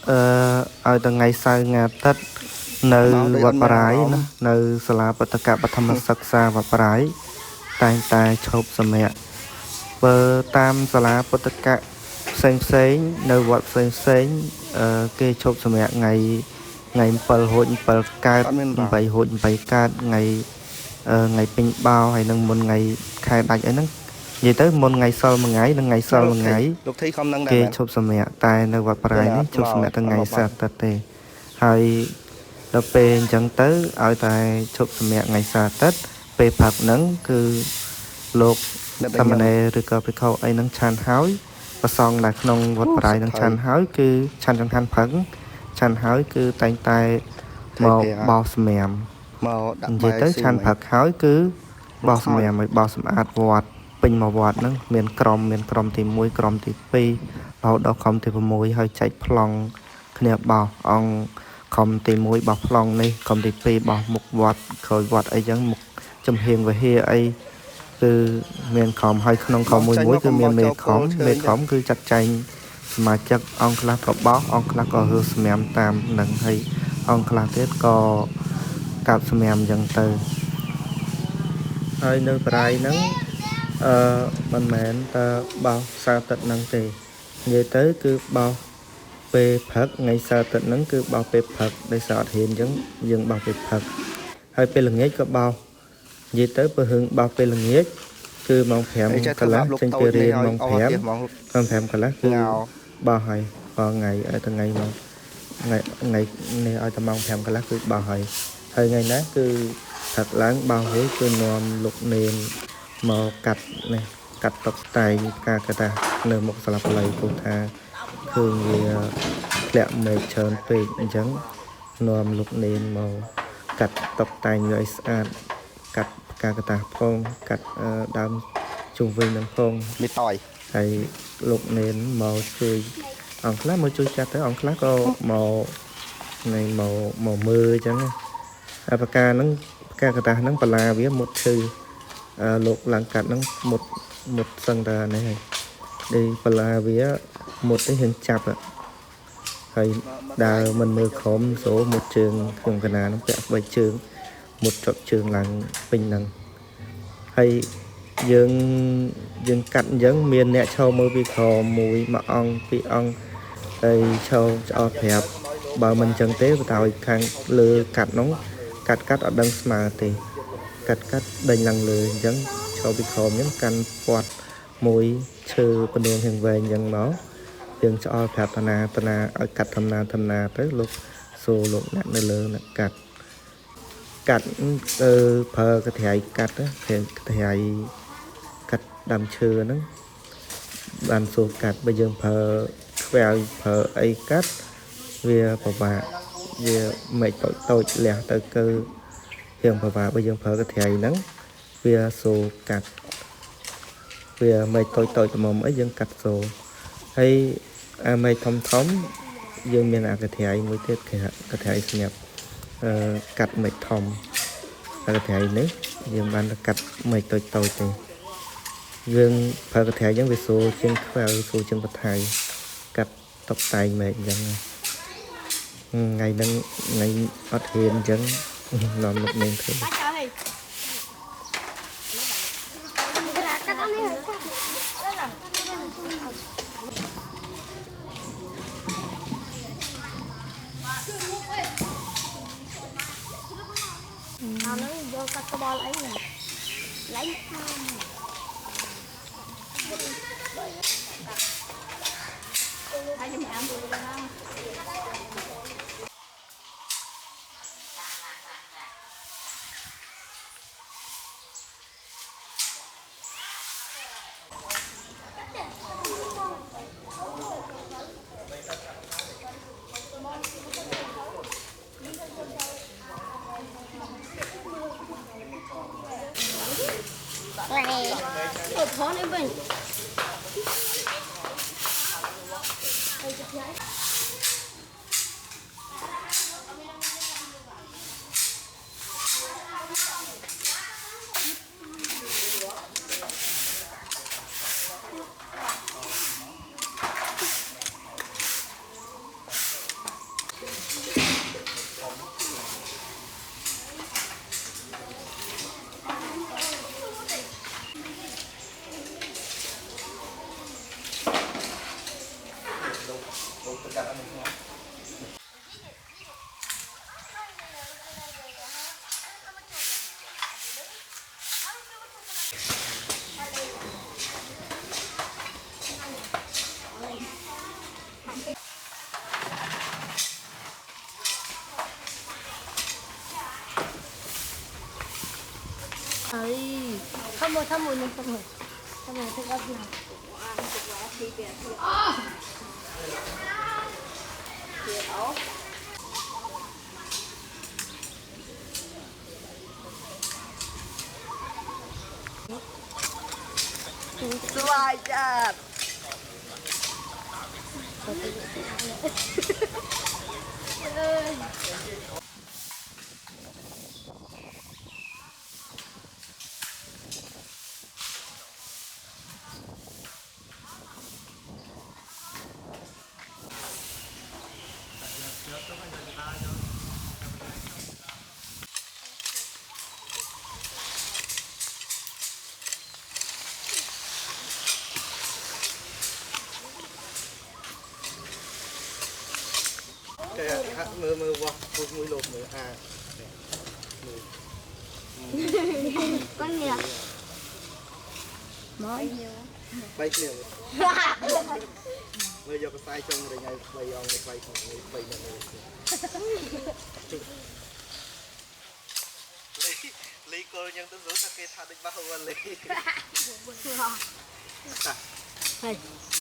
ឲ្យថ្ងៃសៅរ៍ថ្ងៃអាទិត្យនៅវត្តបារាយណានៅសាលាបតកបឋមសិក្សាវត្តបារាយតែងតែឈប់សម្រាកបើតាមសាលាបតកផ្សេងនៅវត្តផ្សេងគេឈប់សម្រាកថ្ងៃ7ហួច7កើត8ហួច8កើតថ្ងៃពេញបោហើយនឹងមុនថ្ងៃខែដាច់អីហ្នឹងនិយាយទៅមុនថ្ងៃសល់មួយថ្ងៃនិងថ្ងៃសល់មួយថ្ងៃលោកធីខំនឹងដែរគេឈប់សម្រាកតែនៅវត្តបារាយនេះឈប់សម្រាកថ្ងៃសៅរ៍អាទិត្យទេហើយដល់ពេលអញ្ចឹងទៅឲ្យតែឈប់សម្រាកថ្ងៃសៅរ៍អាទិត្យពេលព្រឹកហ្នឹងគឺលោកសាមណេរឬក៏ភិក្ខុអីហ្នឹងឆាន់ហើយប្រសងដែលក្នុងវត្តបារាយហ្នឹងឆាន់ហើយគឺឆាន់ចង្ហាន់ព្រឹកឆាន់ហើយគឺតែងតែមកបោសសម្រាមមកដាក់និយាយទៅឆាន់ព្រឹកហើយគឺបោសសម្រាមឲ្យបោសសម្អាតវត្តពេញមកវត្តហ្នឹងមានក្រុមទី1ក្រុមទី2រហូតដល់ក្រុមទី6ហើយចែកប្លង់គ្នាបោសអង្គក្រុមទី1បោសប្លង់នេះក្រុមទី2បោសមុខវត្តក្រោយវត្តអីចឹងមុខចំហៀងវិហារអីគឺមានក្រុមហើយក្នុងក្រុមមួយគឺមានមេក្រុមគឺចាត់ចែងសមាជិកអង្គខ្លះក៏បោសអង្គខ្លះក៏រើសសម្រាមតាមនឹងហើយអង្គខ្លះទៀតក៏កាប់សម្រាមចឹងទៅហើយនៅបរាយហ្នឹងមិនមែនតែបោសសៅរ៍អាទិត្យហ្នឹងទេនិយាយទៅគឺបោសពេលព្រឹកថ្ងៃសៅរ៍អាទិត្យហ្នឹងគឺបោសពេលព្រឹកដោយសារអត់ហ៊ានអញ្ចឹងយើងបោសពេលព្រឹកហើយពេលល្ងាចក៏បោសនិយាយទៅបើហឹងបោសពេលល្ងាចគឺម៉ោង5កន្លះចេញពីរៀនម៉ោង5កន្លះគឺបោសហើយដល់ថ្ងៃថ្ងៃម៉ោងថ្ងៃនេះឲ្យតែម៉ោង5កន្លះគឺបោសហើយថ្ងៃណាគឺព្រឹកឡើងបោសរួចគឺនាំលោកនេនមកកាត់តុបតែងការកតានៅមុខសាលាបល័យព្រោះថាឃើញវាធ្លាក់មេឃច្រើនពេកអញ្ចឹងនាំលោកនេនមកកាត់តុបតែងឲ្យស្អាតកាត់ការកតាផងកាត់ដើមជុំវិញនឹងផងមីតយហើយលោកនេនមកជួយអង្គខ្លះមកជួយចាត់ទៅអង្គខ្លះក៏មកមើលអញ្ចឹងហើយប្រការហ្នឹងការកតាហ្នឹងបលាវាមុតឈឺលោកឡើងកាត់ហ្នឹងមុតសឹងតែនេះហើយដូចបលាវាមុតនេះហ៊ានចាប់ហើយដើរមិនមើលក្រុមសូមុតជើងក្នុងកណាហ្នឹងពាក់ស្បែកជើងមុតចុចជើងឡើងពេញហ្នឹងហើយយើងកាត់អញ្ចឹងមានអ្នកឈរមើលពីក្រោមមួយអង្គពីរអង្គហើយឈរឆ្អល់ប្រាប់បើមិនអញ្ចឹងទេបើតើឲ្យខាងលើកាត់នោះកាត់អត់ដឹងស្មើទេកាត់ដេញឡើងលើអញ្ចឹងឈរពីក្រោមអញ្ចឹងកាន់ពាត់មួយឈើពនួងហៀងវែងអញ្ចឹងមកយើងឆ្អល់ប្រាប់តាណាឲ្យកាត់ធម្មតាទៅលោកសូលោកអ្នកនៅលើអ្នកកាត់ប្រើកត្រៃកាត់កាត់ដើមឈើហ្នឹងបានសូកាត់បើយើងប្រើខ្វែលប្រើអីកាត់វាពិបាកវាមិនតូចលះទៅគឺរៀងពិបាកបើយើងប្រើកត្រៃហ្នឹងវាសូកាត់វាមិនតូចល្មមអីយើងកាត់សូហើយអាមេធំយើងមានអាកត្រៃមួយទៀតគេកត្រៃស្ញាប់កាត់មេធំអាកត្រៃនេះយើងបានកាត់មេតូចទេយើងប្រើកត្រៃអញ្ចឹងវាសូជាងខ្វែលសូជាងបថៃកាត់តុបតែងមេអញ្ចឹងថ្ងៃហ្នឹងថ្ងៃអត់ហ៊ានអញ្ចឹងនាំលោកនេនធ្វើvô cắt cái bò lấy nè lấy hai trăm ngàn rồi đó một khó nữa mình tham mồi tham mồi thức ấp nào Sly Chat. Cái mơ vào mũi lột nữa à con gì ạ món bay nhiều bây giờ có sai trong rồi ngày bay on bay bay này lấy cô nhân tôi rút cái thằng đánh bao lên lấy